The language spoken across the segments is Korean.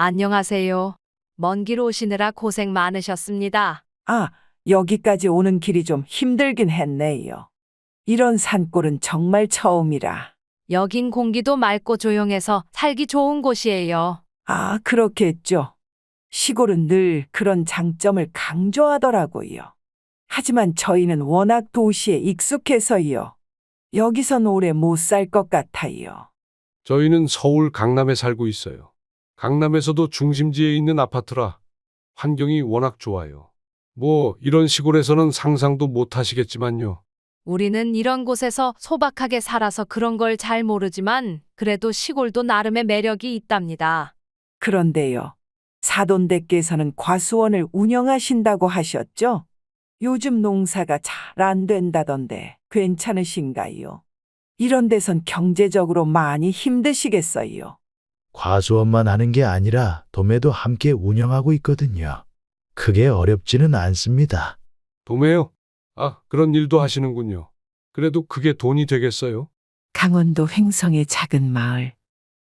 안녕하세요. 먼 길 오시느라 고생 많으셨습니다. 아, 여기까지 오는 길이 좀 힘들긴 했네요. 이런 산골은 정말 처음이라. 여긴 공기도 맑고 조용해서 살기 좋은 곳이에요. 아, 그렇겠죠. 시골은 늘 그런 장점을 강조하더라고요. 하지만 저희는 워낙 도시에 익숙해서요. 여기선 오래 못 살 것 같아요. 저희는 서울 강남에 살고 있어요. 강남에서도 중심지에 있는 아파트라 환경이 워낙 좋아요. 뭐 이런 시골에서는 상상도 못 하시겠지만요. 우리는 이런 곳에서 소박하게 살아서 그런 걸 잘 모르지만 그래도 시골도 나름의 매력이 있답니다. 그런데요. 사돈댁께서는 과수원을 운영하신다고 하셨죠? 요즘 농사가 잘 안 된다던데 괜찮으신가요? 이런 데선 경제적으로 많이 힘드시겠어요. 과수원만 하는 게 아니라 도매도 함께 운영하고 있거든요. 크게 어렵지는 않습니다. 도매요? 아, 그런 일도 하시는군요. 그래도 그게 돈이 되겠어요? 강원도 횡성의 작은 마을,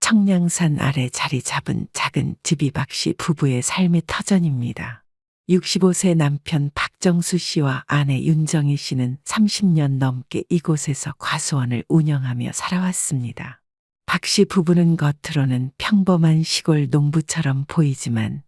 청량산 아래 자리 잡은 작은 집이 박씨 부부의 삶의 터전입니다. 65세 남편 박정수 씨와 아내 윤정희 씨는 30년 넘게 이곳에서 과수원을 운영하며 살아왔습니다. 박씨 부부는 겉으로는 평범한 시골 농부처럼 보이지만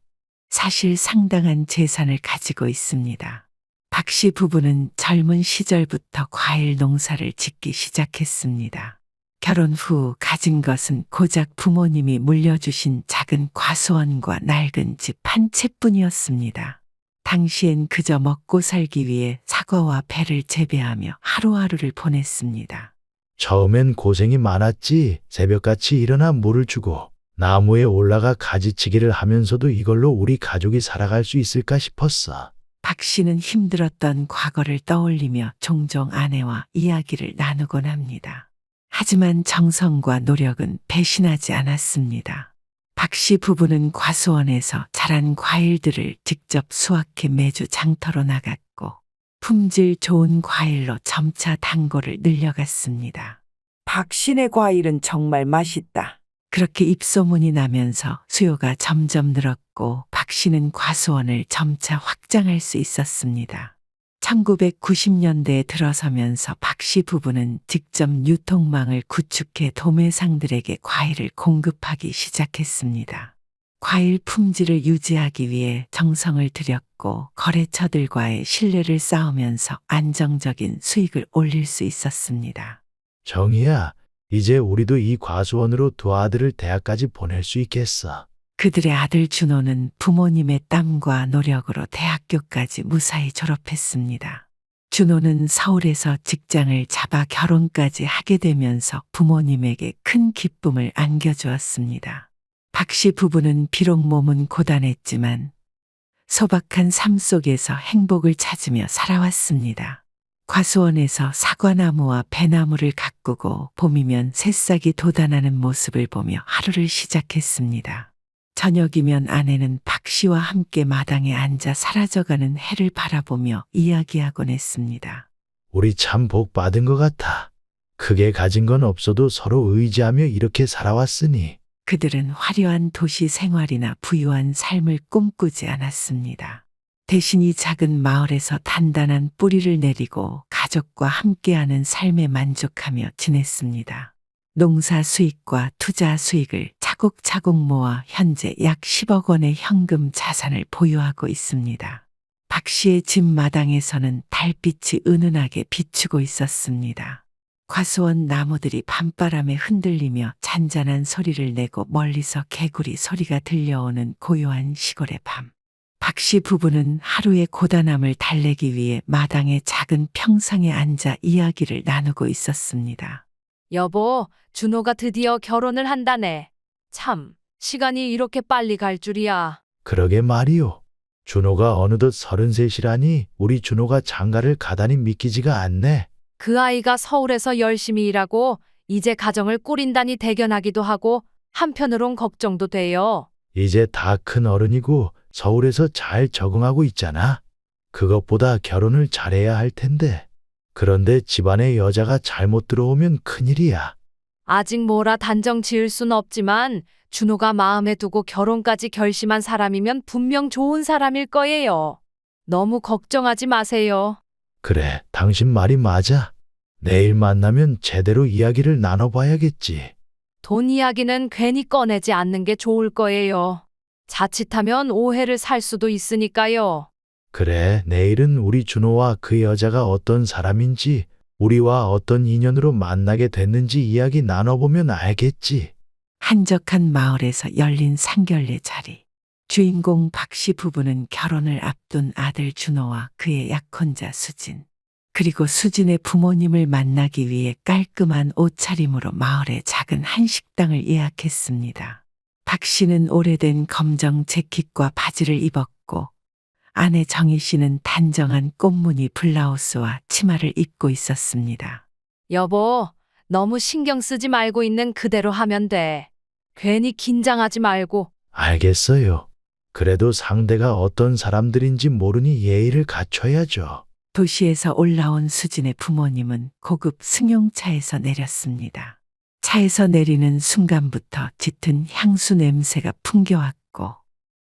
사실 상당한 재산을 가지고 있습니다. 박씨 부부는 젊은 시절부터 과일 농사를 짓기 시작했습니다. 결혼 후 가진 것은 고작 부모님이 물려주신 작은 과수원과 낡은 집 한 채뿐이었습니다. 당시엔 그저 먹고 살기 위해 사과와 배를 재배하며 하루하루를 보냈습니다. 처음엔 고생이 많았지. 새벽같이 일어나 물을 주고 나무에 올라가 가지치기를 하면서도 이걸로 우리 가족이 살아갈 수 있을까 싶었어. 박 씨는 힘들었던 과거를 떠올리며 종종 아내와 이야기를 나누곤 합니다. 하지만 정성과 노력은 배신하지 않았습니다. 박 씨 부부는 과수원에서 자란 과일들을 직접 수확해 매주 장터로 나갔고 품질 좋은 과일로 점차 단골을 늘려갔습니다. 박 씨네 과일은 정말 맛있다. 그렇게 입소문이 나면서 수요가 점점 늘었고 박 씨는 과수원을 점차 확장할 수 있었습니다. 1990년대에 들어서면서 박 씨 부부는 직접 유통망을 구축해 도매상들에게 과일을 공급하기 시작했습니다. 과일 품질을 유지하기 위해 정성을 들였고 거래처들과의 신뢰를 쌓으면서 안정적인 수익을 올릴 수 있었습니다. 정희야, 이제 우리도 이 과수원으로 두 아들을 대학까지 보낼 수 있겠어. 그들의 아들 준호는 부모님의 땀과 노력으로 대학교까지 무사히 졸업했습니다. 준호는 서울에서 직장을 잡아 결혼까지 하게 되면서 부모님에게 큰 기쁨을 안겨주었습니다. 박 씨 부부는 비록 몸은 고단했지만 소박한 삶 속에서 행복을 찾으며 살아왔습니다. 과수원에서 사과나무와 배나무를 가꾸고 봄이면 새싹이 돋아나는 모습을 보며 하루를 시작했습니다. 저녁이면 아내는 박 씨와 함께 마당에 앉아 사라져가는 해를 바라보며 이야기하곤 했습니다. 우리 참 복 받은 것 같아. 크게 가진 건 없어도 서로 의지하며 이렇게 살아왔으니. 그들은 화려한 도시 생활이나 부유한 삶을 꿈꾸지 않았습니다. 대신 이 작은 마을에서 단단한 뿌리를 내리고 가족과 함께하는 삶에 만족하며 지냈습니다. 농사 수익과 투자 수익을 차곡차곡 모아 현재 약 10억 원의 현금 자산을 보유하고 있습니다. 박 씨의 집 마당에서는 달빛이 은은하게 비추고 있었습니다. 과수원 나무들이 밤바람에 흔들리며 잔잔한 소리를 내고 멀리서 개구리 소리가 들려오는 고요한 시골의 밤. 박 씨 부부는 하루의 고단함을 달래기 위해 마당의 작은 평상에 앉아 이야기를 나누고 있었습니다. 여보, 준호가 드디어 결혼을 한다네. 참, 시간이 이렇게 빨리 갈 줄이야. 그러게 말이오. 준호가 어느덧 33이라니 우리 준호가 장가를 가다니 믿기지가 않네. 그 아이가 서울에서 열심히 일하고 이제 가정을 꾸린다니 대견하기도 하고 한편으론 걱정도 돼요. 이제 다 큰 어른이고 서울에서 잘 적응하고 있잖아. 그것보다 결혼을 잘해야 할 텐데. 그런데 집안에 여자가 잘못 들어오면 큰일이야. 아직 뭐라 단정 지을 순 없지만 준호가 마음에 두고 결혼까지 결심한 사람이면 분명 좋은 사람일 거예요. 너무 걱정하지 마세요. 그래, 당신 말이 맞아. 내일 만나면 제대로 이야기를 나눠봐야겠지. 돈 이야기는 괜히 꺼내지 않는 게 좋을 거예요. 자칫하면 오해를 살 수도 있으니까요. 그래, 내일은 우리 준호와 그 여자가 어떤 사람인지, 우리와 어떤 인연으로 만나게 됐는지 이야기 나눠보면 알겠지. 한적한 마을에서 열린 상견례 자리. 주인공 박씨 부부는 결혼을 앞둔 아들 준호와 그의 약혼자 수진, 그리고 수진의 부모님을 만나기 위해 깔끔한 옷차림으로 마을의 작은 한식당을 예약했습니다. 박 씨는 오래된 검정 재킷과 바지를 입었고 아내 정희 씨는 단정한 꽃무늬 블라우스와 치마를 입고 있었습니다. 여보, 너무 신경 쓰지 말고 있는 그대로 하면 돼. 괜히 긴장하지 말고. 알겠어요. 그래도 상대가 어떤 사람들인지 모르니 예의를 갖춰야죠. 도시에서 올라온 수진의 부모님은 고급 승용차에서 내렸습니다. 차에서 내리는 순간부터 짙은 향수 냄새가 풍겨왔고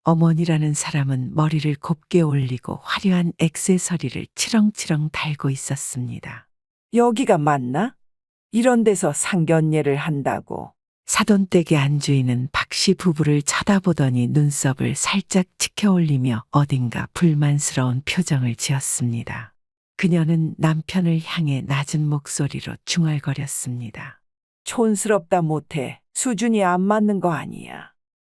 어머니라는 사람은 머리를 곱게 올리고 화려한 액세서리를 치렁치렁 달고 있었습니다. 여기가 맞나? 이런 데서 상견례를 한다고. 사돈댁의 안주인은 박씨 부부를 쳐다보더니 눈썹을 살짝 치켜올리며 어딘가 불만스러운 표정을 지었습니다. 그녀는 남편을 향해 낮은 목소리로 중얼거렸습니다. 촌스럽다 못해 수준이 안 맞는 거 아니야.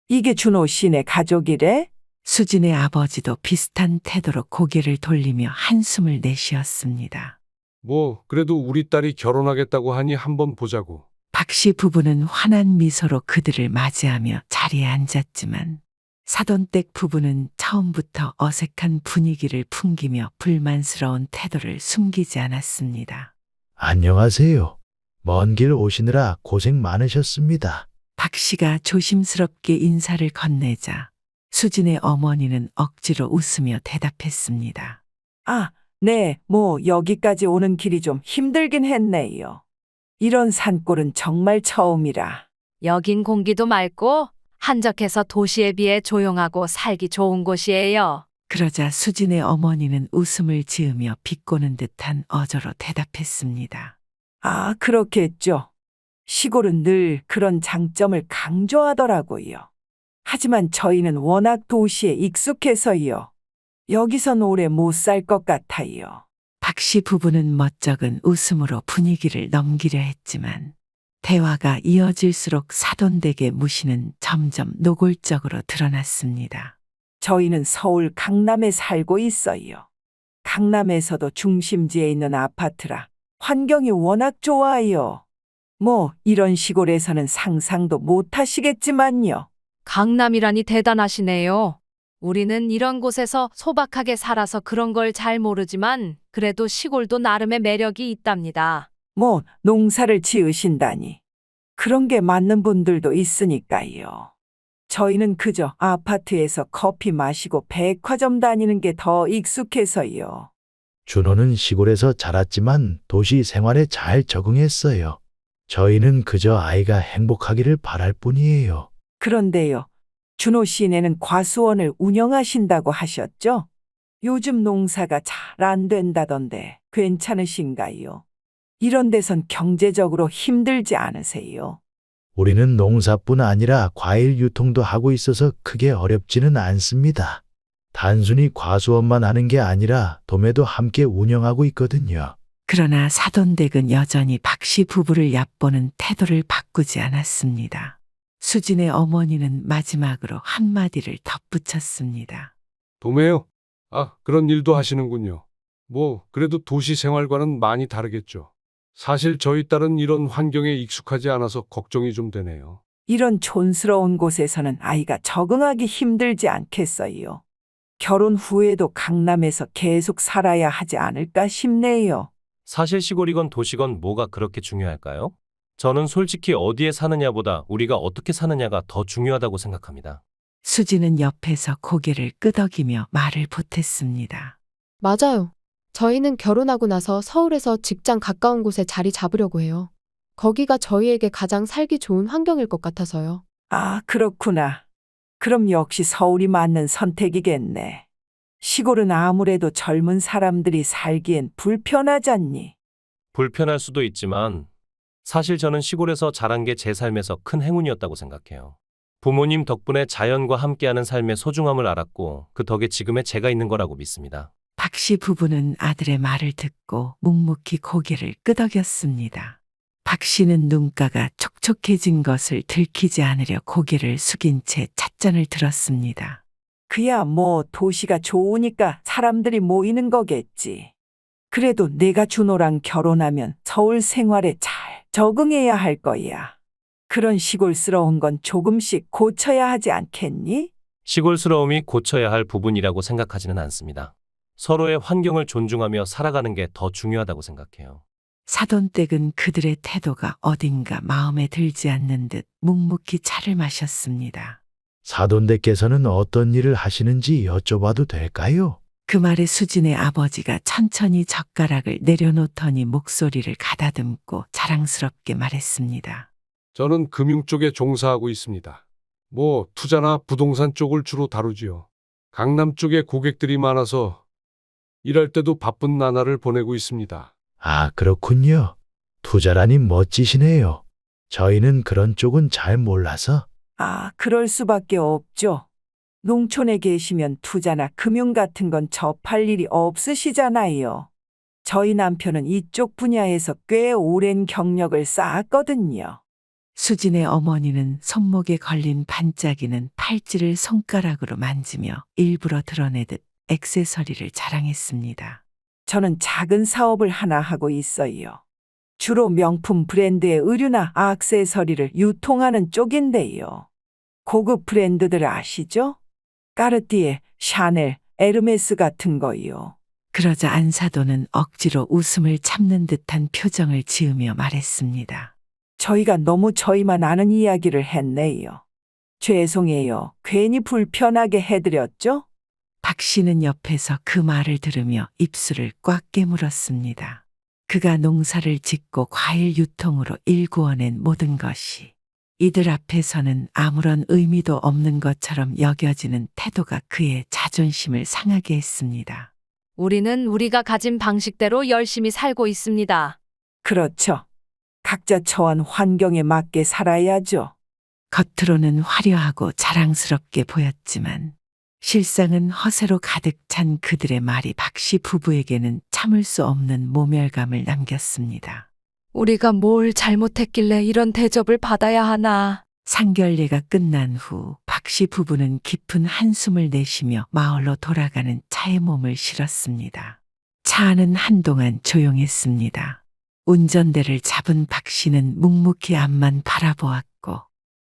이게 준호 씨네 가족이래? 수진의 아버지도 비슷한 태도로 고개를 돌리며 한숨을 내쉬었습니다. 뭐 그래도 우리 딸이 결혼하겠다고 하니 한번 보자고. 박씨 부부는 환한 미소로 그들을 맞이하며 자리에 앉았지만 사돈댁 부부는 처음부터 어색한 분위기를 풍기며 불만스러운 태도를 숨기지 않았습니다. 안녕하세요. 먼 길 오시느라 고생 많으셨습니다. 박 씨가 조심스럽게 인사를 건네자 수진의 어머니는 억지로 웃으며 대답했습니다. 아, 네, 뭐 여기까지 오는 길이 좀 힘들긴 했네요. 이런 산골은 정말 처음이라. 여긴 공기도 맑고 한적해서 도시에 비해 조용하고 살기 좋은 곳이에요. 그러자 수진의 어머니는 웃음을 지으며 비꼬는 듯한 어조로 대답했습니다. 아, 그렇겠죠. 시골은 늘 그런 장점을 강조하더라고요. 하지만 저희는 워낙 도시에 익숙해서요. 여기선 오래 못 살 것 같아요. 박씨 부부는 멋쩍은 웃음으로 분위기를 넘기려 했지만 대화가 이어질수록 사돈댁의 무시는 점점 노골적으로 드러났습니다. 저희는 서울 강남에 살고 있어요. 강남에서도 중심지에 있는 아파트라 환경이 워낙 좋아요. 뭐 이런 시골에서는 상상도 못 하시겠지만요. 강남이라니 대단하시네요. 우리는 이런 곳에서 소박하게 살아서 그런 걸 잘 모르지만 그래도 시골도 나름의 매력이 있답니다. 뭐 농사를 지으신다니. 그런 게 맞는 분들도 있으니까요. 저희는 그저 아파트에서 커피 마시고 백화점 다니는 게 더 익숙해서요. 준호는 시골에서 자랐지만 도시 생활에 잘 적응했어요. 저희는 그저 아이가 행복하기를 바랄 뿐이에요. 그런데요. 준호 씨네는 과수원을 운영하신다고 하셨죠? 요즘 농사가 잘 안 된다던데 괜찮으신가요? 이런 데선 경제적으로 힘들지 않으세요? 우리는 농사뿐 아니라 과일 유통도 하고 있어서 크게 어렵지는 않습니다. 단순히 과수원만 하는 게 아니라 도매도 함께 운영하고 있거든요. 그러나 사돈댁은 여전히 박씨 부부를 얕보는 태도를 바꾸지 않았습니다. 수진의 어머니는 마지막으로 한마디를 덧붙였습니다. 도매요? 아, 그런 일도 하시는군요. 뭐 그래도 도시 생활과는 많이 다르겠죠. 사실 저희 딸은 이런 환경에 익숙하지 않아서 걱정이 좀 되네요. 이런 촌스러운 곳에서는 아이가 적응하기 힘들지 않겠어요. 결혼 후에도 강남에서 계속 살아야 하지 않을까 싶네요. 사실 시골이건 도시건 뭐가 그렇게 중요할까요? 저는 솔직히 어디에 사느냐보다 우리가 어떻게 사느냐가 더 중요하다고 생각합니다. 수지는 옆에서 고개를 끄덕이며 말을 보탰습니다. 맞아요. 저희는 결혼하고 나서 서울에서 직장 가까운 곳에 자리 잡으려고 해요. 거기가 저희에게 가장 살기 좋은 환경일 것 같아서요. 아, 그렇구나. 그럼 역시 서울이 맞는 선택이겠네. 시골은 아무래도 젊은 사람들이 살기엔 불편하잖니. 불편할 수도 있지만 사실 저는 시골에서 자란 게 제 삶에서 큰 행운이었다고 생각해요. 부모님 덕분에 자연과 함께하는 삶의 소중함을 알았고 그 덕에 지금의 제가 있는 거라고 믿습니다. 박 씨 부부는 아들의 말을 듣고 묵묵히 고개를 끄덕였습니다. 박 씨는 눈가가 촉촉해진 것을 들키지 않으려 고개를 숙인 채 찻잔을 들었습니다. 그야 뭐 도시가 좋으니까 사람들이 모이는 거겠지. 그래도 내가 준호랑 결혼하면 서울 생활에 잘 적응해야 할 거야. 그런 시골스러운 건 조금씩 고쳐야 하지 않겠니? 시골스러움이 고쳐야 할 부분이라고 생각하지는 않습니다. 서로의 환경을 존중하며 살아가는 게 더 중요하다고 생각해요. 사돈댁은 그들의 태도가 어딘가 마음에 들지 않는 듯 묵묵히 차를 마셨습니다. 사돈댁께서는 어떤 일을 하시는지 여쭤봐도 될까요? 그 말에 수진의 아버지가 천천히 젓가락을 내려놓더니 목소리를 가다듬고 자랑스럽게 말했습니다. 저는 금융 쪽에 종사하고 있습니다. 뭐 투자나 부동산 쪽을 주로 다루지요. 강남 쪽에 고객들이 많아서 일할 때도 바쁜 나날을 보내고 있습니다. 아, 그렇군요. 투자라니 멋지시네요. 저희는 그런 쪽은 잘 몰라서. 아, 그럴 수밖에 없죠. 농촌에 계시면 투자나 금융 같은 건 접할 일이 없으시잖아요. 저희 남편은 이쪽 분야에서 꽤 오랜 경력을 쌓았거든요. 수진의 어머니는 손목에 걸린 반짝이는 팔찌를 손가락으로 만지며 일부러 드러내듯 액세서리를 자랑했습니다. 저는 작은 사업을 하나 하고 있어요. 주로 명품 브랜드의 의류나 액세서리를 유통하는 쪽인데요. 고급 브랜드들 아시죠? 까르띠에, 샤넬, 에르메스 같은 거요. 그러자 안사돈은 억지로 웃음을 참는 듯한 표정을 지으며 말했습니다. 저희가 너무 저희만 아는 이야기를 했네요. 죄송해요. 괜히 불편하게 해드렸죠? 박 씨는 옆에서 그 말을 들으며 입술을 꽉 깨물었습니다. 그가 농사를 짓고 과일 유통으로 일구어낸 모든 것이 이들 앞에서는 아무런 의미도 없는 것처럼 여겨지는 태도가 그의 자존심을 상하게 했습니다. 우리는 우리가 가진 방식대로 열심히 살고 있습니다. 그렇죠. 각자 처한 환경에 맞게 살아야죠. 겉으로는 화려하고 자랑스럽게 보였지만 실상은 허세로 가득 찬 그들의 말이 박 씨 부부에게는 참을 수 없는 모멸감을 남겼습니다. 우리가 뭘 잘못했길래 이런 대접을 받아야 하나. 상견례가 끝난 후 박 씨 부부는 깊은 한숨을 내쉬며 마을로 돌아가는 차에 몸을 실었습니다. 차 안은 한동안 조용했습니다. 운전대를 잡은 박 씨는 묵묵히 앞만 바라보았고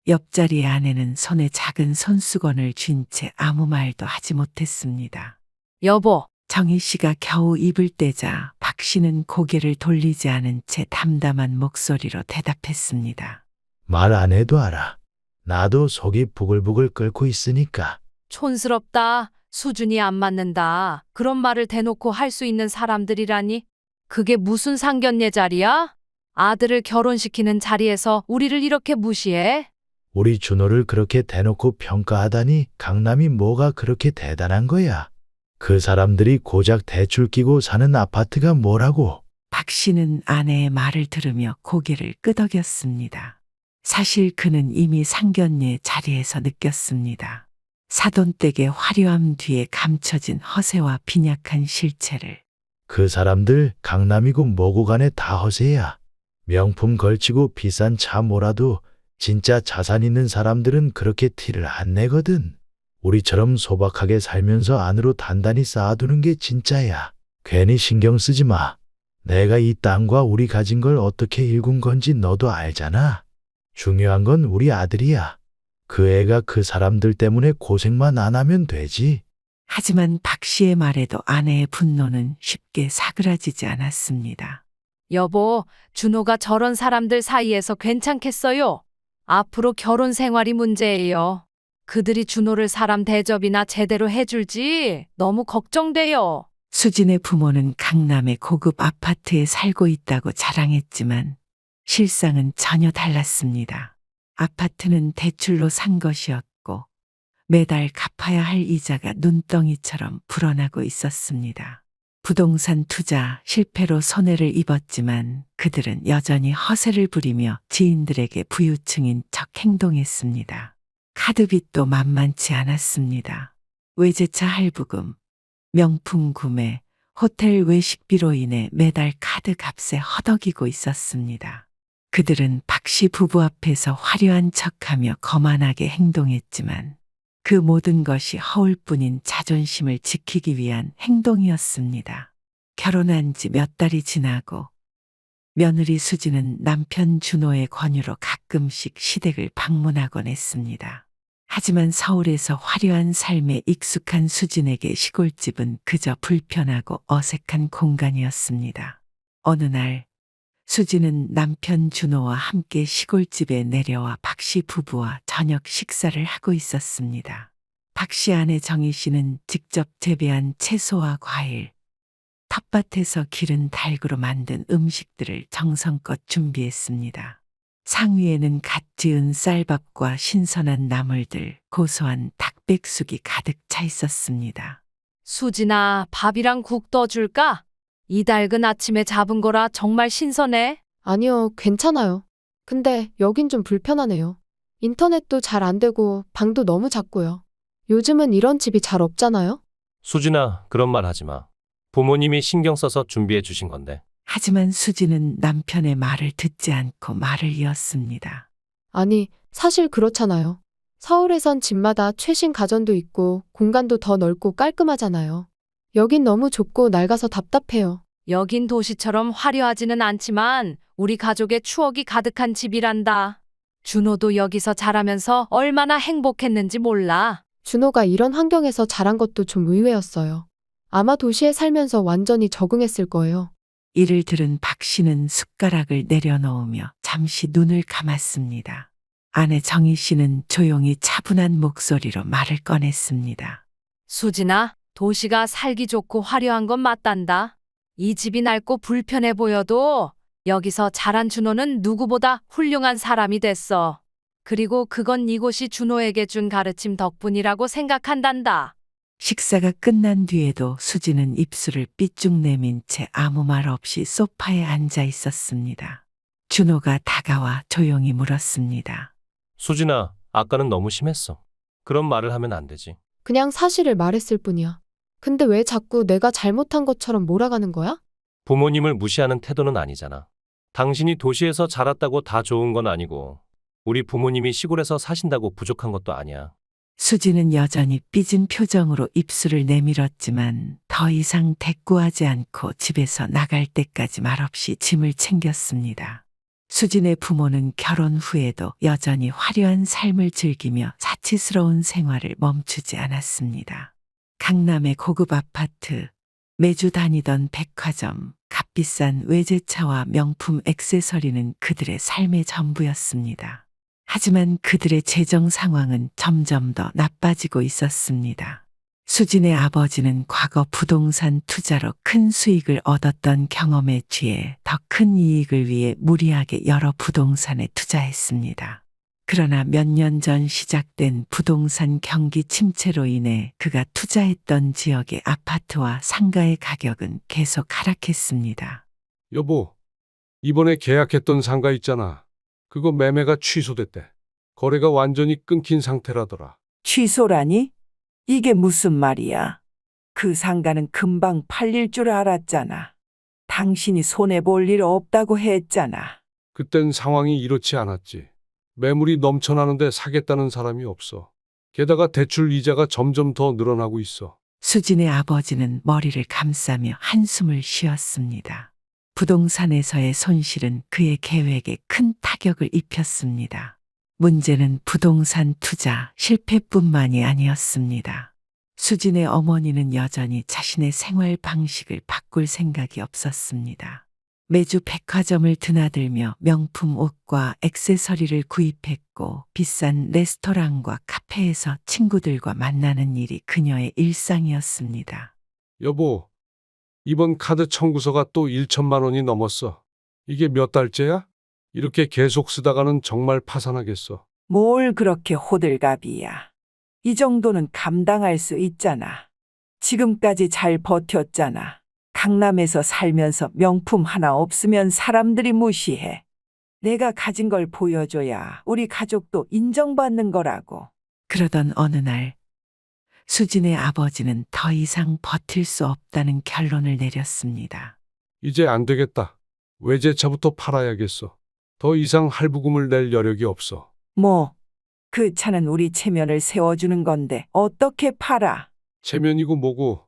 옆자리의 아내는 손에 작은 손수건을 쥔 채 아무 말도 하지 못했습니다. 여보, 정희 씨가 겨우 입을 떼자 박 씨는 고개를 돌리지 않은 채 담담한 목소리로 대답했습니다. 말 안 해도 알아. 나도 속이 부글부글 끓고 있으니까. 촌스럽다. 수준이 안 맞는다. 그런 말을 대놓고 할 수 있는 사람들이라니. 그게 무슨 상견례 자리야? 아들을 결혼시키는 자리에서 우리를 이렇게 무시해? 우리 준호를 그렇게 대놓고 평가하다니 강남이 뭐가 그렇게 대단한 거야. 그 사람들이 고작 대출 끼고 사는 아파트가 뭐라고. 박 씨는 아내의 말을 들으며 고개를 끄덕였습니다. 사실 그는 이미 상견례 자리에서 느꼈습니다. 사돈댁의 화려함 뒤에 감춰진 허세와 빈약한 실체를. 그 사람들 강남이고 뭐고 간에 다 허세야. 명품 걸치고 비싼 차 몰아도 진짜 자산 있는 사람들은 그렇게 티를 안 내거든. 우리처럼 소박하게 살면서 안으로 단단히 쌓아두는 게 진짜야. 괜히 신경 쓰지 마. 내가 이 땅과 우리 가진 걸 어떻게 일군 건지 너도 알잖아. 중요한 건 우리 아들이야. 그 애가 그 사람들 때문에 고생만 안 하면 되지. 하지만 박 씨의 말에도 아내의 분노는 쉽게 사그라지지 않았습니다. 여보, 준호가 저런 사람들 사이에서 괜찮겠어요? 앞으로 결혼 생활이 문제예요. 그들이 준호를 사람 대접이나 제대로 해줄지 너무 걱정돼요. 수진의 부모는 강남의 고급 아파트에 살고 있다고 자랑했지만 실상은 전혀 달랐습니다. 아파트는 대출로 산 것이었고 매달 갚아야 할 이자가 눈덩이처럼 불어나고 있었습니다. 부동산 투자 실패로 손해를 입었지만 그들은 여전히 허세를 부리며 지인들에게 부유층인 척 행동했습니다. 카드빚도 만만치 않았습니다. 외제차 할부금, 명품 구매, 호텔 외식비로 인해 매달 카드 값에 허덕이고 있었습니다. 그들은 박씨 부부 앞에서 화려한 척하며 거만하게 행동했지만 그 모든 것이 허울 뿐인 자존심을 지키기 위한 행동이었습니다. 결혼한 지 몇 달이 지나고 며느리 수지는 남편 준호의 권유로 가끔씩 시댁을 방문하곤 했습니다. 하지만 서울에서 화려한 삶에 익숙한 수진에게 시골집은 그저 불편하고 어색한 공간이었습니다. 어느 날 수진은 남편 준호와 함께 시골집에 내려와 박씨 부부와 저녁 식사를 하고 있었습니다. 박씨 아내 정희 씨는 직접 재배한 채소와 과일, 텃밭에서 기른 닭으로 만든 음식들을 정성껏 준비했습니다. 상위에는 갓 지은 쌀밥과 신선한 나물들, 고소한 닭백숙이 가득 차 있었습니다. 수진아, 밥이랑 국 떠줄까? 이 닭은 아침에 잡은 거라 정말 신선해. 아니요, 괜찮아요. 근데 여긴 좀 불편하네요. 인터넷도 잘 안 되고 방도 너무 작고요. 요즘은 이런 집이 잘 없잖아요? 수진아, 그런 말 하지 마. 부모님이 신경 써서 준비해 주신 건데. 하지만 수지는 남편의 말을 듣지 않고 말을 이었습니다. 아니, 사실 그렇잖아요. 서울에선 집마다 최신 가전도 있고 공간도 더 넓고 깔끔하잖아요. 여긴 너무 좁고 낡아서 답답해요. 여긴 도시처럼 화려하지는 않지만 우리 가족의 추억이 가득한 집이란다. 준호도 여기서 자라면서 얼마나 행복했는지 몰라. 준호가 이런 환경에서 자란 것도 좀 의외였어요. 아마 도시에 살면서 완전히 적응했을 거예요. 이를 들은 박 씨는 숟가락을 내려놓으며 잠시 눈을 감았습니다. 아내 정희 씨는 조용히 차분한 목소리로 말을 꺼냈습니다. 수진아, 도시가 살기 좋고 화려한 건 맞단다. 이 집이 낡고 불편해 보여도 여기서 자란 준호는 누구보다 훌륭한 사람이 됐어. 그리고 그건 이곳이 준호에게 준 가르침 덕분이라고 생각한단다. 식사가 끝난 뒤에도 수지는 입술을 삐쭉 내민 채 아무 말 없이 소파에 앉아 있었습니다. 준호가 다가와 조용히 물었습니다. 수진아, 아까는 너무 심했어. 그런 말을 하면 안 되지. 그냥 사실을 말했을 뿐이야. 근데 왜 자꾸 내가 잘못한 것처럼 몰아가는 거야? 부모님을 무시하는 태도는 아니잖아. 당신이 도시에서 자랐다고 다 좋은 건 아니고 우리 부모님이 시골에서 사신다고 부족한 것도 아니야. 수지는 여전히 삐진 표정으로 입술을 내밀었지만 더 이상 대꾸하지 않고 집에서 나갈 때까지 말없이 짐을 챙겼습니다. 수진의 부모는 결혼 후에도 여전히 화려한 삶을 즐기며 사치스러운 생활을 멈추지 않았습니다. 강남의 고급 아파트, 매주 다니던 백화점, 값비싼 외제차와 명품 액세서리는 그들의 삶의 전부였습니다. 하지만 그들의 재정 상황은 점점 더 나빠지고 있었습니다. 수진의 아버지는 과거 부동산 투자로 큰 수익을 얻었던 경험에 취해 더 큰 이익을 위해 무리하게 여러 부동산에 투자했습니다. 그러나 몇 년 전 시작된 부동산 경기 침체로 인해 그가 투자했던 지역의 아파트와 상가의 가격은 계속 하락했습니다. 여보, 이번에 계약했던 상가 있잖아. 그거 매매가 취소됐대. 거래가 완전히 끊긴 상태라더라. 취소라니? 이게 무슨 말이야? 그 상가는 금방 팔릴 줄 알았잖아. 당신이 손해볼 일 없다고 했잖아. 그땐 상황이 이렇지 않았지. 매물이 넘쳐나는데 사겠다는 사람이 없어. 게다가 대출 이자가 점점 더 늘어나고 있어. 수진의 아버지는 머리를 감싸며 한숨을 쉬었습니다. 부동산에서의 손실은 그의 계획에 큰 타격을 입혔습니다. 문제는 부동산 투자 실패뿐만이 아니었습니다. 수진의 어머니는 여전히 자신의 생활 방식을 바꿀 생각이 없었습니다. 매주 백화점을 드나들며 명품 옷과 액세서리를 구입했고 비싼 레스토랑과 카페에서 친구들과 만나는 일이 그녀의 일상이었습니다. 여보, 이번 카드 청구서가 또 1천만 원이 넘었어. 이게 몇 달째야? 이렇게 계속 쓰다가는 정말 파산하겠어. 뭘 그렇게 호들갑이야. 이 정도는 감당할 수 있잖아. 지금까지 잘 버텼잖아. 강남에서 살면서 명품 하나 없으면 사람들이 무시해. 내가 가진 걸 보여줘야 우리 가족도 인정받는 거라고. 그러던 어느 날 수진의 아버지는 더 이상 버틸 수 없다는 결론을 내렸습니다. 이제 안 되겠다. 외제차부터 팔아야겠어. 더 이상 할부금을 낼 여력이 없어. 뭐, 그 차는 우리 체면을 세워주는 건데 어떻게 팔아? 체면이고 뭐고.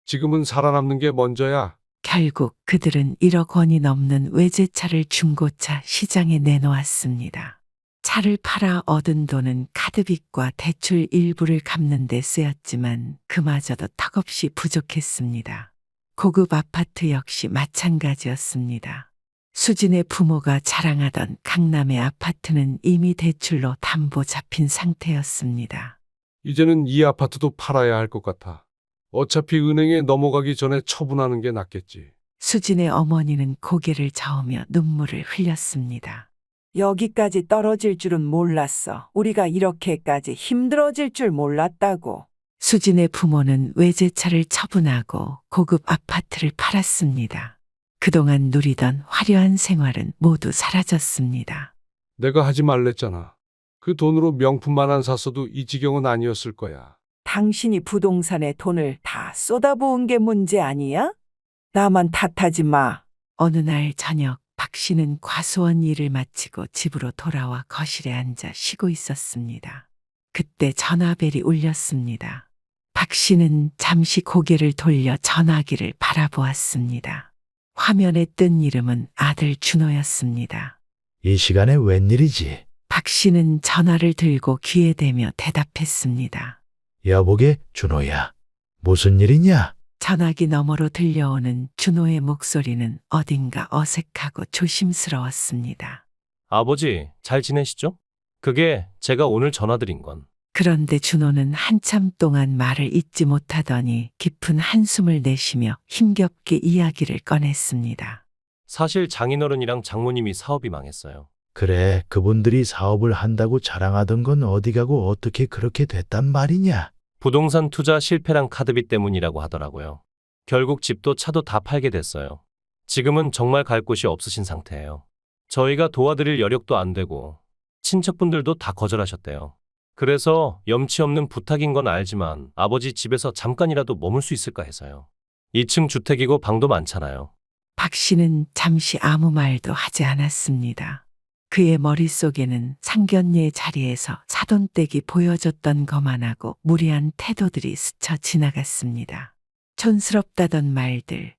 지금은 살아남는 게 먼저야. 결국 그들은 1억 원이 넘는 외제차를 중고차 시장에 내놓았습니다. 차를 팔아 얻은 돈은 카드빚과 대출 일부를 갚는 데 쓰였지만 그마저도 턱없이 부족했습니다. 고급 아파트 역시 마찬가지였습니다. 수진의 부모가 자랑하던 강남의 아파트는 이미 대출로 담보 잡힌 상태였습니다. 이제는 이 아파트도 팔아야 할 것 같아. 어차피 은행에 넘어가기 전에 처분하는 게 낫겠지. 수진의 어머니는 고개를 저으며 눈물을 흘렸습니다. 여기까지 떨어질 줄은 몰랐어. 우리가 이렇게까지 힘들어질 줄 몰랐다고. 수진의 부모는 외제차를 처분하고 고급 아파트를 팔았습니다. 그동안 누리던 화려한 생활은 모두 사라졌습니다. 내가 하지 말랬잖아. 그 돈으로 명품만 안 샀어도 이 지경은 아니었을 거야. 당신이 부동산에 돈을 다 쏟아부은 게 문제 아니야? 나만 탓하지 마. 어느 날 저녁 박 씨는 과수원 일을 마치고 집으로 돌아와 거실에 앉아 쉬고 있었습니다. 그때 전화벨이 울렸습니다. 박 씨는 잠시 고개를 돌려 전화기를 바라보았습니다. 화면에 뜬 이름은 아들 준호였습니다. 이 시간에 웬일이지? 박 씨는 전화를 들고 귀에 대며 대답했습니다. 여보게, 준호야. 무슨 일이냐? 전화기 너머로 들려오는 준호의 목소리는 어딘가 어색하고 조심스러웠습니다. 아버지, 잘 지내시죠? 그게 제가 오늘 전화드린 건. 그런데 준호는 한참 동안 말을 잇지 못하더니 깊은 한숨을 내쉬며 힘겹게 이야기를 꺼냈습니다. 사실 장인어른이랑 장모님이 사업이 망했어요. 그래, 그분들이 사업을 한다고 자랑하던 건 어디 가고 어떻게 그렇게 됐단 말이냐? 부동산 투자 실패랑 카드빚 때문이라고 하더라고요. 결국 집도 차도 다 팔게 됐어요. 지금은 정말 갈 곳이 없으신 상태예요. 저희가 도와드릴 여력도 안 되고 친척분들도 다 거절하셨대요. 그래서 염치 없는 부탁인 건 알지만 아버지 집에서 잠깐이라도 머물 수 있을까 해서요. 2층 주택이고 방도 많잖아요. 박 씨는 잠시 아무 말도 하지 않았습니다. 그의 머릿속에는 상견례 자리에서 사돈댁이 보여줬던 것만 하고 무리한 태도들이 스쳐 지나갔습니다. 촌스럽다던 말들,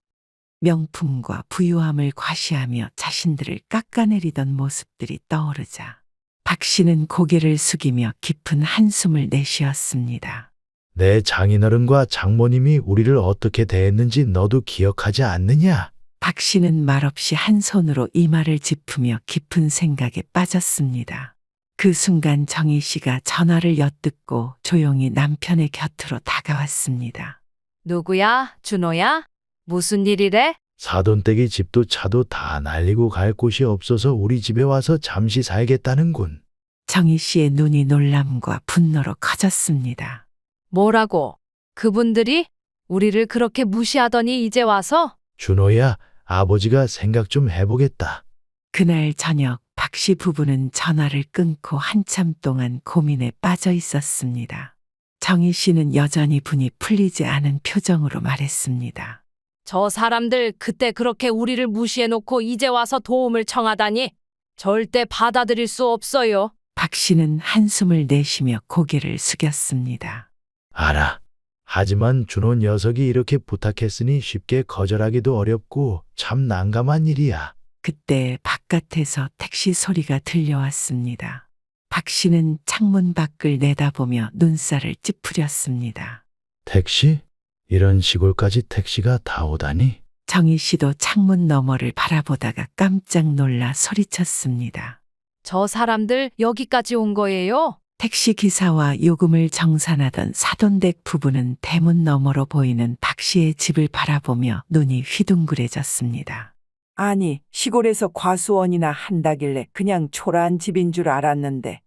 명품과 부유함을 과시하며 자신들을 깎아내리던 모습들이 떠오르자 박 씨는 고개를 숙이며 깊은 한숨을 내쉬었습니다. 내 장인어른과 장모님이 우리를 어떻게 대했는지 너도 기억하지 않느냐? 박 씨는 말없이 한 손으로 이마를 짚으며 깊은 생각에 빠졌습니다. 그 순간 정희 씨가 전화를 엿듣고 조용히 남편의 곁으로 다가왔습니다. 누구야? 준호야? 무슨 일이래? 사돈댁이 집도 차도 다 날리고 갈 곳이 없어서 우리 집에 와서 잠시 살겠다는군. 정희 씨의 눈이 놀람과 분노로 커졌습니다. 뭐라고? 그분들이 우리를 그렇게 무시하더니 이제 와서? 준호야, 아버지가 생각 좀 해보겠다. 그날 저녁 박 씨 부부는 전화를 끊고 한참 동안 고민에 빠져 있었습니다. 정희 씨는 여전히 분이 풀리지 않은 표정으로 말했습니다. 저 사람들 그때 그렇게 우리를 무시해놓고 이제 와서 도움을 청하다니 절대 받아들일 수 없어요. 박 씨는 한숨을 내쉬며 고개를 숙였습니다. 알아. 하지만 준호 녀석이 이렇게 부탁했으니 쉽게 거절하기도 어렵고 참 난감한 일이야. 그때 바깥에서 택시 소리가 들려왔습니다. 박 씨는 창문 밖을 내다보며 눈살을 찌푸렸습니다. 택시? 이런 시골까지 택시가 다 오다니? 정희 씨도 창문 너머를 바라보다가 깜짝 놀라 소리쳤습니다. 저 사람들 여기까지 온 거예요? 택시 기사와 요금을 정산하던 사돈댁 부부는 대문 너머로 보이는 박 씨의 집을 바라보며 눈이 휘둥그레졌습니다. 아니, 시골에서 과수원이나 한다길래 그냥 초라한 집인 줄 알았는데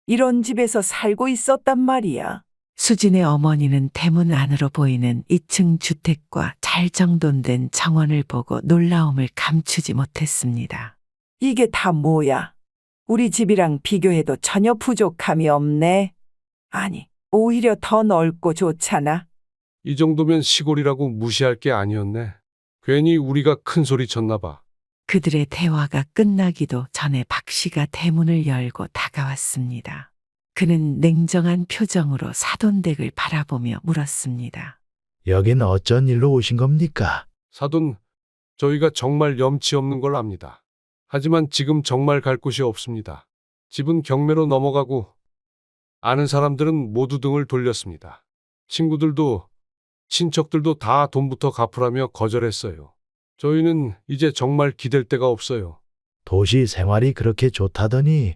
이런 집에서 살고 있었단 말이야. 수진의 어머니는 대문 안으로 보이는 2층 주택과 잘 정돈된 정원을 보고 놀라움을 감추지 못했습니다. 이게 다 뭐야? 우리 집이랑 비교해도 전혀 부족함이 없네. 아니, 오히려 더 넓고 좋잖아. 이 정도면 시골이라고 무시할 게 아니었네. 괜히 우리가 큰 소리 쳤나 봐. 그들의 대화가 끝나기도 전에 박 씨가 대문을 열고 다가왔습니다. 그는 냉정한 표정으로 사돈댁을 바라보며 물었습니다. 여긴 어쩐 일로 오신 겁니까? 사돈, 저희가 정말 염치 없는 걸 압니다. 하지만 지금 정말 갈 곳이 없습니다. 집은 경매로 넘어가고 아는 사람들은 모두 등을 돌렸습니다. 친구들도 친척들도 다 돈부터 갚으라며 거절했어요. 저희는 이제 정말 기댈 데가 없어요. 도시 생활이 그렇게 좋다더니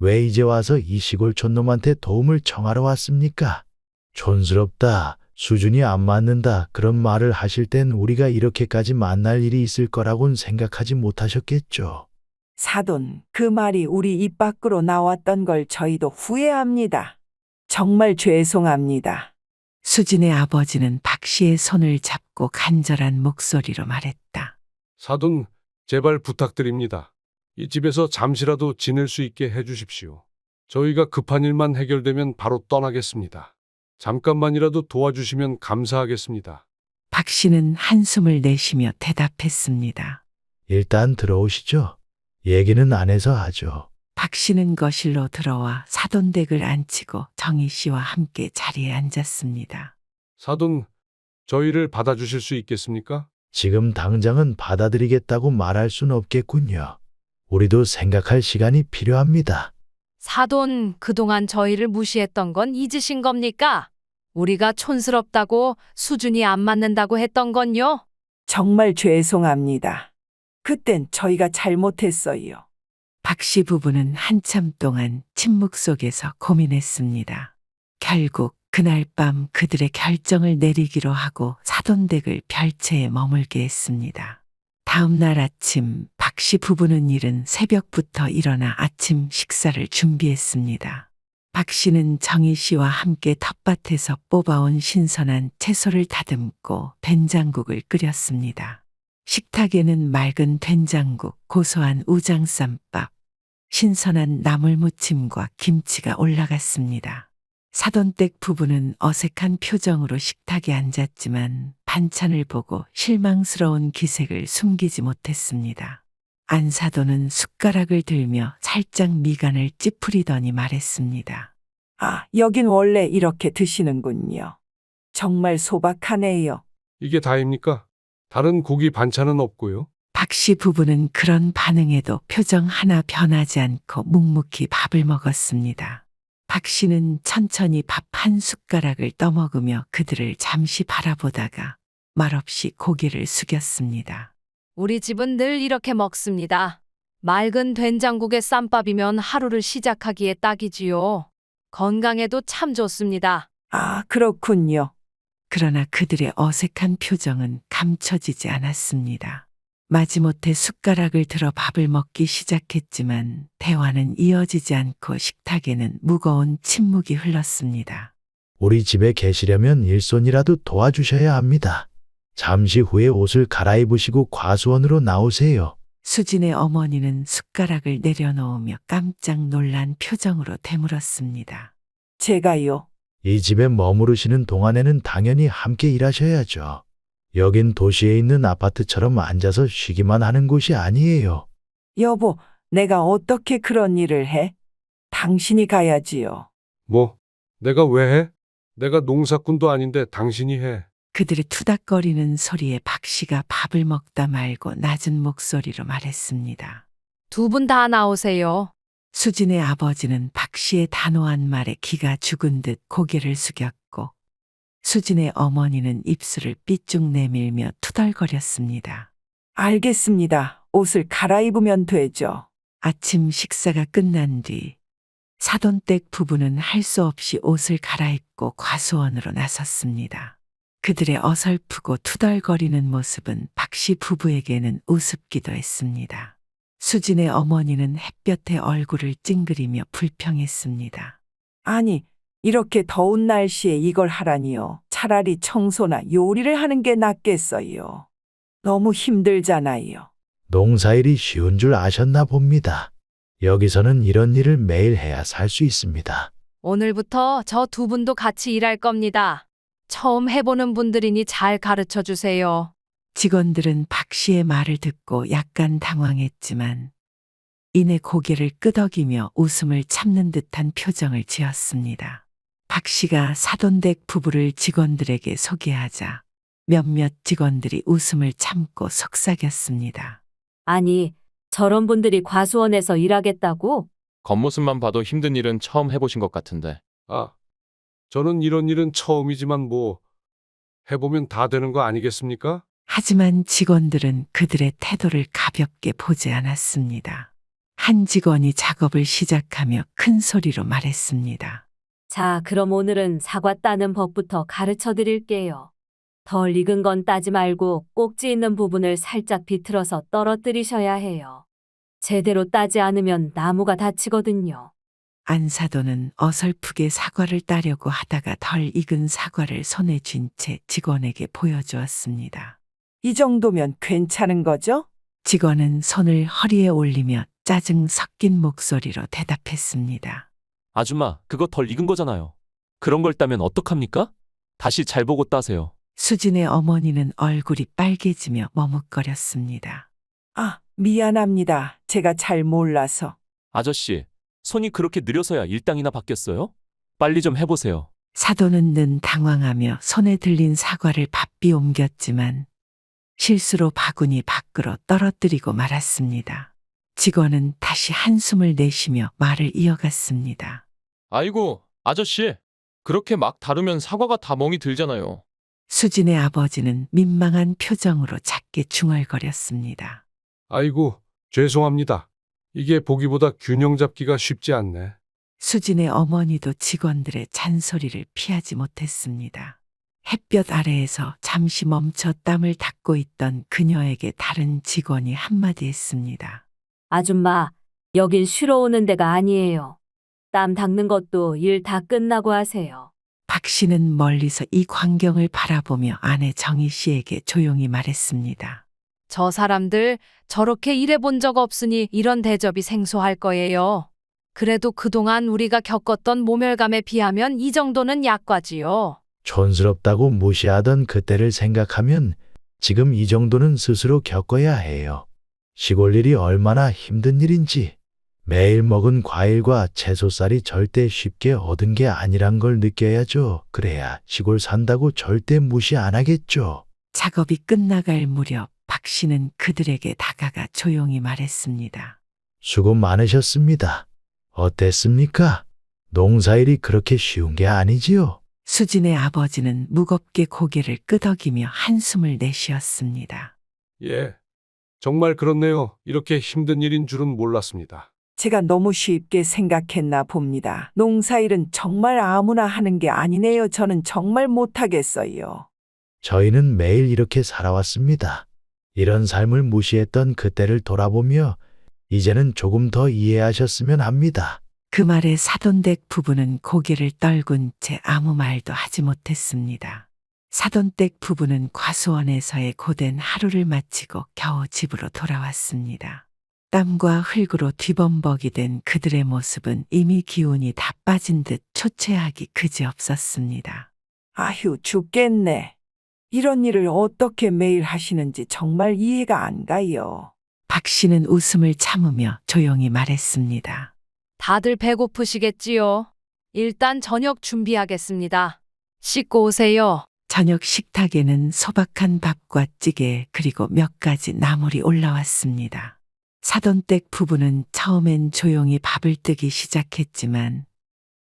왜 이제 와서 이 시골 촌놈한테 도움을 청하러 왔습니까? 촌스럽다, 수준이 안 맞는다 그런 말을 하실 땐 우리가 이렇게까지 만날 일이 있을 거라고는 생각하지 못하셨겠죠. 사돈, 그 말이 우리 입 밖으로 나왔던 걸 저희도 후회합니다. 정말 죄송합니다. 수진의 아버지는 박 씨의 손을 잡고 간절한 목소리로 말했다. 사돈, 제발 부탁드립니다. 이 집에서 잠시라도 지낼 수 있게 해주십시오. 저희가 급한 일만 해결되면 바로 떠나겠습니다. 잠깐만이라도 도와주시면 감사하겠습니다. 박 씨는 한숨을 내쉬며 대답했습니다. 일단 들어오시죠. 얘기는 안에서 하죠. 박 씨는 거실로 들어와 사돈댁을 앉히고 정희 씨와 함께 자리에 앉았습니다. 사돈, 저희를 받아주실 수 있겠습니까? 지금 당장은 받아들이겠다고 말할 순 없겠군요. 우리도 생각할 시간이 필요합니다. 사돈, 그동안 저희를 무시했던 건 잊으신 겁니까? 우리가 촌스럽다고 수준이 안 맞는다고 했던 건요? 정말 죄송합니다. 그땐 저희가 잘못했어요. 박 씨 부부는 한참 동안 침묵 속에서 고민했습니다. 결국 그날 밤 그들의 결정을 내리기로 하고 사돈댁을 별채에 머물게 했습니다. 다음 날 아침 박 씨 부부는 이른 새벽부터 일어나 아침 식사를 준비했습니다. 박 씨는 정희 씨와 함께 텃밭에서 뽑아온 신선한 채소를 다듬고 된장국을 끓였습니다. 식탁에는 맑은 된장국, 고소한 우장쌈밥, 신선한 나물무침과 김치가 올라갔습니다. 사돈댁 부부는 어색한 표정으로 식탁에 앉았지만 반찬을 보고 실망스러운 기색을 숨기지 못했습니다. 안사돈은 숟가락을 들며 살짝 미간을 찌푸리더니 말했습니다. 아, 여긴 원래 이렇게 드시는군요. 정말 소박하네요. 이게 다입니까? 다른 고기 반찬은 없고요. 박 씨 부부는 그런 반응에도 표정 하나 변하지 않고 묵묵히 밥을 먹었습니다. 박 씨는 천천히 밥 한 숟가락을 떠먹으며 그들을 잠시 바라보다가 말없이 고개를 숙였습니다. 우리 집은 늘 이렇게 먹습니다. 맑은 된장국에 쌈밥이면 하루를 시작하기에 딱이지요. 건강에도 참 좋습니다. 아, 그렇군요. 그러나 그들의 어색한 표정은 감춰지지 않았습니다. 마지못해 숟가락을 들어 밥을 먹기 시작했지만 대화는 이어지지 않고 식탁에는 무거운 침묵이 흘렀습니다. 우리 집에 계시려면 일손이라도 도와주셔야 합니다. 잠시 후에 옷을 갈아입으시고 과수원으로 나오세요. 수진의 어머니는 숟가락을 내려놓으며 깜짝 놀란 표정으로 되물었습니다. 제가요. 이 집에 머무르시는 동안에는 당연히 함께 일하셔야죠. 여긴 도시에 있는 아파트처럼 앉아서 쉬기만 하는 곳이 아니에요. 여보, 내가 어떻게 그런 일을 해? 당신이 가야지요. 뭐, 내가 왜 해? 내가 농사꾼도 아닌데 당신이 해. 그들의 투닥거리는 소리에 박 씨가 밥을 먹다 말고 낮은 목소리로 말했습니다. 두 분 다 나오세요. 수진의 아버지는 박 씨의 단호한 말에 기가 죽은 듯 고개를 숙였고 수진의 어머니는 입술을 삐쭉 내밀며 투덜거렸습니다. 알겠습니다. 옷을 갈아입으면 되죠. 아침 식사가 끝난 뒤 사돈댁 부부는 할 수 없이 옷을 갈아입고 과수원으로 나섰습니다. 그들의 어설프고 투덜거리는 모습은 박씨 부부에게는 우습기도 했습니다. 수진의 어머니는 햇볕에 얼굴을 찡그리며 불평했습니다. 아니, 이렇게 더운 날씨에 이걸 하라니요. 차라리 청소나 요리를 하는 게 낫겠어요. 너무 힘들잖아요. 농사일이 쉬운 줄 아셨나 봅니다. 여기서는 이런 일을 매일 해야 살 수 있습니다. 오늘부터 저 두 분도 같이 일할 겁니다. 처음 해보는 분들이니 잘 가르쳐 주세요. 직원들은 박 씨의 말을 듣고 약간 당황했지만 이내 고개를 끄덕이며 웃음을 참는 듯한 표정을 지었습니다. 박 씨가 사돈댁 부부를 직원들에게 소개하자 몇몇 직원들이 웃음을 참고 속삭였습니다. 아니, 저런 분들이 과수원에서 일하겠다고? 겉모습만 봐도 힘든 일은 처음 해보신 것 같은데. 아, 저는 이런 일은 처음이지만 뭐 해보면 다 되는 거 아니겠습니까? 하지만 직원들은 그들의 태도를 가볍게 보지 않았습니다. 한 직원이 작업을 시작하며 큰 소리로 말했습니다. 자, 그럼 오늘은 사과 따는 법부터 가르쳐 드릴게요. 덜 익은 건 따지 말고 꼭지 있는 부분을 살짝 비틀어서 떨어뜨리셔야 해요. 제대로 따지 않으면 나무가 다치거든요. 안사도는 어설프게 사과를 따려고 하다가 덜 익은 사과를 손에 쥔 채 직원에게 보여주었습니다. 이 정도면 괜찮은 거죠? 직원은 손을 허리에 올리며 짜증 섞인 목소리로 대답했습니다. 아줌마, 그거 덜 익은 거잖아요. 그런 걸 따면 어떡합니까? 다시 잘 보고 따세요. 수진의 어머니는 얼굴이 빨개지며 머뭇거렸습니다. 아, 미안합니다. 제가 잘 몰라서. 아저씨, 손이 그렇게 느려서야 일당이나 받겠어요? 빨리 좀 해보세요. 사돈은 는 당황하며 손에 들린 사과를 바삐 옮겼지만 실수로 바구니 밖으로 떨어뜨리고 말았습니다. 직원은 다시 한숨을 내쉬며 말을 이어갔습니다. 아이고, 아저씨. 그렇게 막 다루면 사과가 다 멍이 들잖아요. 수진의 아버지는 민망한 표정으로 작게 중얼거렸습니다. 아이고, 죄송합니다. 이게 보기보다 균형 잡기가 쉽지 않네. 수진의 어머니도 직원들의 잔소리를 피하지 못했습니다. 햇볕 아래에서 잠시 멈춰 땀을 닦고 있던 그녀에게 다른 직원이 한마디 했습니다. 아줌마, 여긴 쉬러 오는 데가 아니에요. 땀 닦는 것도 일 다 끝나고 하세요. 박 씨는 멀리서 이 광경을 바라보며 아내 정희 씨에게 조용히 말했습니다. 저 사람들 저렇게 일해본 적 없으니 이런 대접이 생소할 거예요. 그래도 그동안 우리가 겪었던 모멸감에 비하면 이 정도는 약과지요. 촌스럽다고 무시하던 그때를 생각하면 지금 이 정도는 스스로 겪어야 해요. 시골 일이 얼마나 힘든 일인지 매일 먹은 과일과 채소쌀이 절대 쉽게 얻은 게 아니란 걸 느껴야죠. 그래야 시골 산다고 절대 무시 안 하겠죠. 작업이 끝나갈 무렵 박 씨는 그들에게 다가가 조용히 말했습니다. 수고 많으셨습니다. 어땠습니까? 농사일이 그렇게 쉬운 게 아니지요. 수진의 아버지는 무겁게 고개를 끄덕이며 한숨을 내쉬었습니다. 예, 정말 그렇네요. 이렇게 힘든 일인 줄은 몰랐습니다. 제가 너무 쉽게 생각했나 봅니다. 농사일은 정말 아무나 하는 게 아니네요. 저는 정말 못하겠어요. 저희는 매일 이렇게 살아왔습니다. 이런 삶을 무시했던 그때를 돌아보며 이제는 조금 더 이해하셨으면 합니다. 그 말에 사돈댁 부부는 고개를 떨군 채 아무 말도 하지 못했습니다. 사돈댁 부부는 과수원에서의 고된 하루를 마치고 겨우 집으로 돌아왔습니다. 땀과 흙으로 뒤범벅이 된 그들의 모습은 이미 기운이 다 빠진 듯 초췌하기 그지없었습니다. 아휴, 죽겠네. 이런 일을 어떻게 매일 하시는지 정말 이해가 안 가요. 박 씨는 웃음을 참으며 조용히 말했습니다. 다들 배고프시겠지요? 일단 저녁 준비하겠습니다. 씻고 오세요. 저녁 식탁에는 소박한 밥과 찌개 그리고 몇 가지 나물이 올라왔습니다. 사돈댁 부부는 처음엔 조용히 밥을 뜨기 시작했지만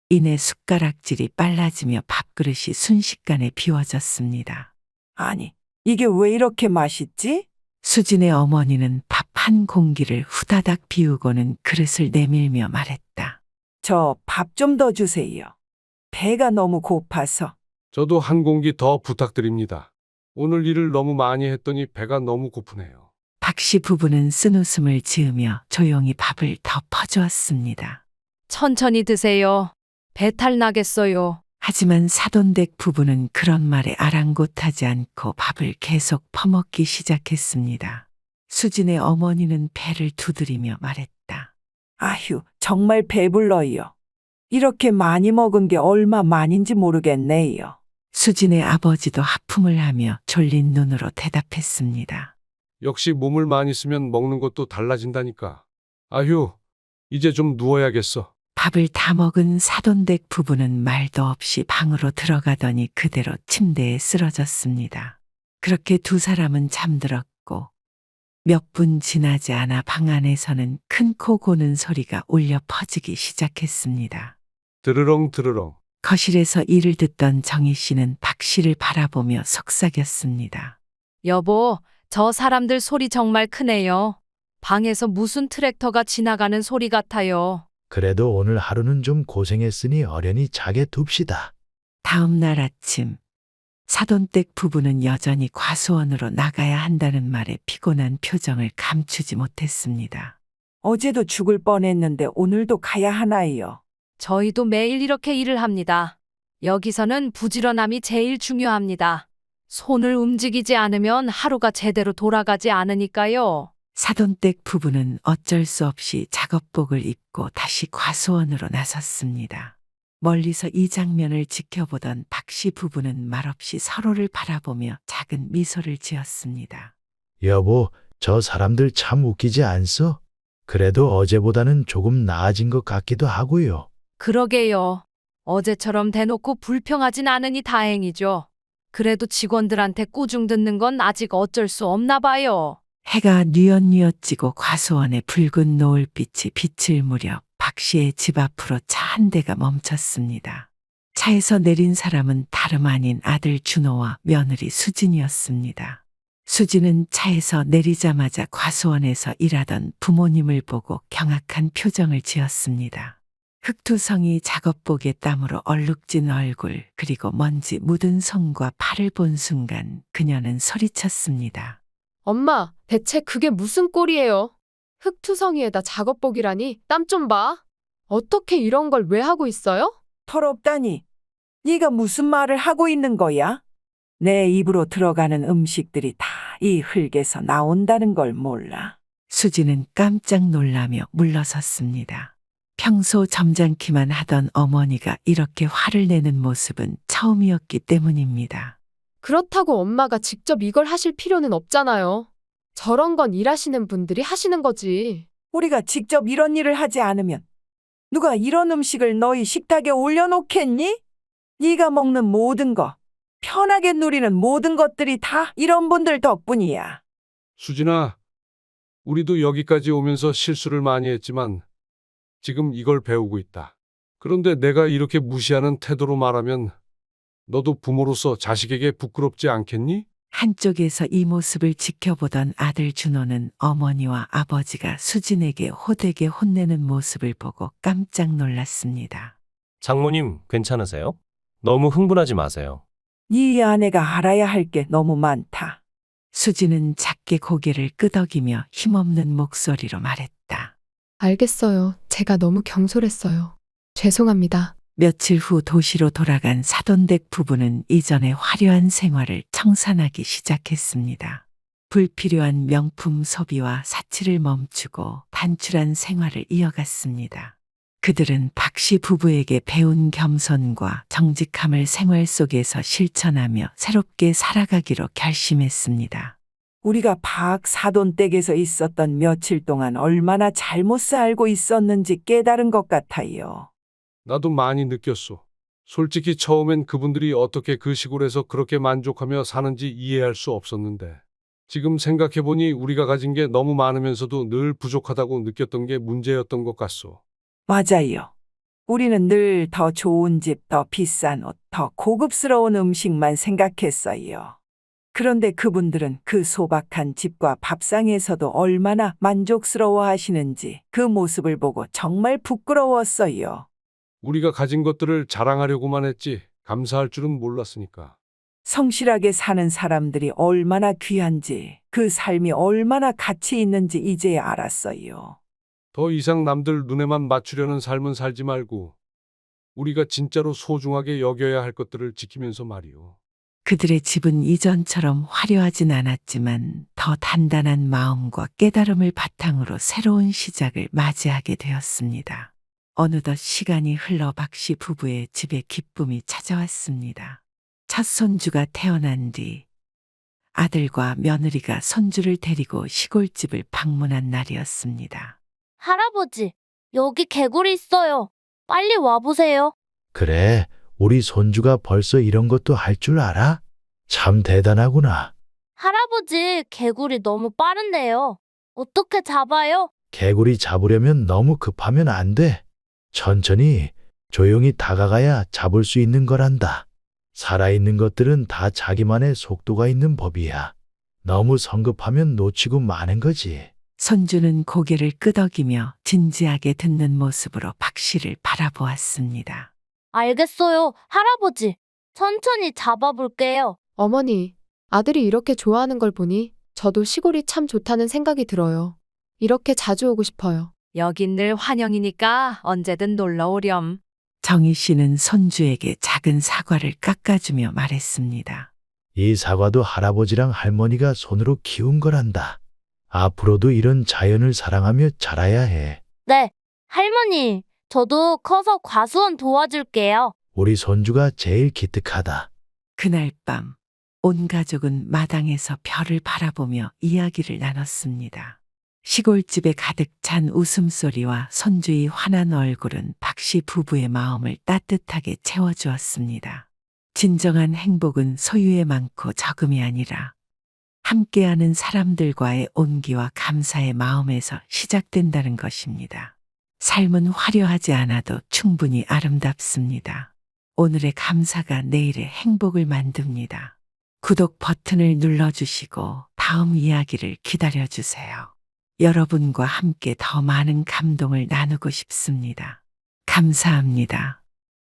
이내 숟가락질이 빨라지며 밥그릇이 순식간에 비워졌습니다. 아니, 이게 왜 이렇게 맛있지? 수진의 어머니는 밥 한 공기를 후다닥 비우고는 그릇을 내밀며 말했다. 저 밥 좀 더 주세요. 배가 너무 고파서. 저도 한 공기 더 부탁드립니다. 오늘 일을 너무 많이 했더니 배가 너무 고프네요. 박 씨 부부는 쓴웃음을 지으며 조용히 밥을 더 퍼주었습니다. 천천히 드세요. 배탈 나겠어요. 하지만 사돈댁 부부는 그런 말에 아랑곳하지 않고 밥을 계속 퍼먹기 시작했습니다. 수진의 어머니는 배를 두드리며 말했다. 아휴, 정말 배불러요. 이렇게 많이 먹은 게 얼마 만인지 모르겠네요. 수진의 아버지도 하품을 하며 졸린 눈으로 대답했습니다. 역시 몸을 많이 쓰면 먹는 것도 달라진다니까. 아휴, 이제 좀 누워야겠어. 밥을 다 먹은 사돈댁 부부는 말도 없이 방으로 들어가더니 그대로 침대에 쓰러졌습니다. 그렇게 두 사람은 잠들었고 몇 분 지나지 않아 방 안에서는 큰 코 고는 소리가 울려 퍼지기 시작했습니다. 드르렁 드르렁. 거실에서 일을 듣던 정희 씨는 박 씨를 바라보며 속삭였습니다. 여보, 저 사람들 소리 정말 크네요. 방에서 무슨 트랙터가 지나가는 소리 같아요. 그래도 오늘 하루는 좀 고생했으니 어련히 자게 둡시다. 다음 날 아침 사돈댁 부부는 여전히 과수원으로 나가야 한다는 말에 피곤한 표정을 감추지 못했습니다. 어제도 죽을 뻔했는데 오늘도 가야 하나요? 저희도 매일 이렇게 일을 합니다. 여기서는 부지런함이 제일 중요합니다. 손을 움직이지 않으면 하루가 제대로 돌아가지 않으니까요. 사돈댁 부부는 어쩔 수 없이 작업복을 입고 다시 과수원으로 나섰습니다. 멀리서 이 장면을 지켜보던 박 씨 부부는 말없이 서로를 바라보며 작은 미소를 지었습니다. 여보, 저 사람들 참 웃기지 않소? 그래도 어제보다는 조금 나아진 것 같기도 하고요. 그러게요. 어제처럼 대놓고 불평하진 않으니 다행이죠. 그래도 직원들한테 꾸중 듣는 건 아직 어쩔 수 없나 봐요. 해가 뉘엿뉘엿 지고 과수원의 붉은 노을빛이 비칠 무렵 박 씨의 집 앞으로 차 한 대가 멈췄습니다. 차에서 내린 사람은 다름 아닌 아들 준호와 며느리 수진이었습니다. 수진은 차에서 내리자마자 과수원에서 일하던 부모님을 보고 경악한 표정을 지었습니다. 흑투성이 작업복에 땀으로 얼룩진 얼굴 그리고 먼지 묻은 손과 팔을 본 순간 그녀는 소리쳤습니다. 엄마, 대체 그게 무슨 꼴이에요? 흙투성이에다 작업복이라니 땀 좀 봐. 어떻게 이런 걸 왜 하고 있어요? 더럽다니. 네가 무슨 말을 하고 있는 거야? 내 입으로 들어가는 음식들이 다 이 흙에서 나온다는 걸 몰라. 수지는 깜짝 놀라며 물러섰습니다. 평소 점잖기만 하던 어머니가 이렇게 화를 내는 모습은 처음이었기 때문입니다. 그렇다고 엄마가 직접 이걸 하실 필요는 없잖아요. 저런 건 일하시는 분들이 하시는 거지. 우리가 직접 이런 일을 하지 않으면 누가 이런 음식을 너희 식탁에 올려놓겠니? 네가 먹는 모든 거, 편하게 누리는 모든 것들이 다 이런 분들 덕분이야. 수진아, 우리도 여기까지 오면서 실수를 많이 했지만 지금 이걸 배우고 있다. 그런데 내가 이렇게 무시하는 태도로 말하면 너도 부모로서 자식에게 부끄럽지 않겠니? 한쪽에서 이 모습을 지켜보던 아들 준호는 어머니와 아버지가 수진에게 호되게 혼내는 모습을 보고 깜짝 놀랐습니다. 장모님, 괜찮으세요? 너무 흥분하지 마세요. 네 아내가 알아야 할 게 너무 많다. 수진은 작게 고개를 끄덕이며 힘없는 목소리로 말했다. 알겠어요. 제가 너무 경솔했어요. 죄송합니다. 며칠 후 도시로 돌아간 사돈댁 부부는 이전의 화려한 생활을 청산하기 시작했습니다. 불필요한 명품 소비와 사치를 멈추고 단출한 생활을 이어갔습니다. 그들은 박 씨 부부에게 배운 겸손과 정직함을 생활 속에서 실천하며 새롭게 살아가기로 결심했습니다. 우리가 박 사돈 댁에서 있었던 며칠 동안 얼마나 잘못 살고 있었는지 깨달은 것 같아요. 나도 많이 느꼈소. 솔직히 처음엔 그분들이 어떻게 그 시골에서 그렇게 만족하며 사는지 이해할 수 없었는데 지금 생각해보니 우리가 가진 게 너무 많으면서도 늘 부족하다고 느꼈던 게 문제였던 것 같소. 맞아요. 우리는 늘 더 좋은 집, 더 비싼 옷, 더 고급스러운 음식만 생각했어요. 그런데 그분들은 그 소박한 집과 밥상에서도 얼마나 만족스러워 하시는지 그 모습을 보고 정말 부끄러웠어요. 우리가 가진 것들을 자랑하려고만 했지 감사할 줄은 몰랐으니까. 성실하게 사는 사람들이 얼마나 귀한지, 그 삶이 얼마나 가치 있는지 이제야 알았어요. 더 이상 남들 눈에만 맞추려는 삶은 살지 말고 우리가 진짜로 소중하게 여겨야 할 것들을 지키면서 말이요. 그들의 집은 이전처럼 화려하진 않았지만 더 단단한 마음과 깨달음을 바탕으로 새로운 시작을 맞이하게 되었습니다. 어느덧 시간이 흘러 박씨 부부의 집에 기쁨이 찾아왔습니다. 첫 손주가 태어난 뒤 아들과 며느리가 손주를 데리고 시골집을 방문한 날이었습니다. 할아버지, 여기 개구리 있어요. 빨리 와보세요. 그래, 우리 손주가 벌써 이런 것도 할 줄 알아? 참 대단하구나. 할아버지, 개구리 너무 빠른데요. 어떻게 잡아요? 개구리 잡으려면 너무 급하면 안 돼. 천천히, 조용히 다가가야 잡을 수 있는 거란다. 살아있는 것들은 다 자기만의 속도가 있는 법이야. 너무 성급하면 놓치고 마는 거지. 손주는 고개를 끄덕이며 진지하게 듣는 모습으로 박씨를 바라보았습니다. 알겠어요, 할아버지. 천천히 잡아볼게요. 어머니, 아들이 이렇게 좋아하는 걸 보니 저도 시골이 참 좋다는 생각이 들어요. 이렇게 자주 오고 싶어요. 여긴 늘 환영이니까 언제든 놀러 오렴. 정희 씨는 손주에게 작은 사과를 깎아주며 말했습니다. 이 사과도 할아버지랑 할머니가 손으로 키운 거란다. 앞으로도 이런 자연을 사랑하며 자라야 해. 네, 할머니, 저도 커서 과수원 도와줄게요. 우리 손주가 제일 기특하다. 그날 밤, 온 가족은 마당에서 별을 바라보며 이야기를 나눴습니다. 시골집에 가득 찬 웃음소리와 손주의 환한 얼굴은 박씨 부부의 마음을 따뜻하게 채워주었습니다. 진정한 행복은 소유에 많고 적음이 아니라 함께하는 사람들과의 온기와 감사의 마음에서 시작된다는 것입니다. 삶은 화려하지 않아도 충분히 아름답습니다. 오늘의 감사가 내일의 행복을 만듭니다. 구독 버튼을 눌러주시고 다음 이야기를 기다려주세요. 여러분과 함께 더 많은 감동을 나누고 싶습니다. 감사합니다.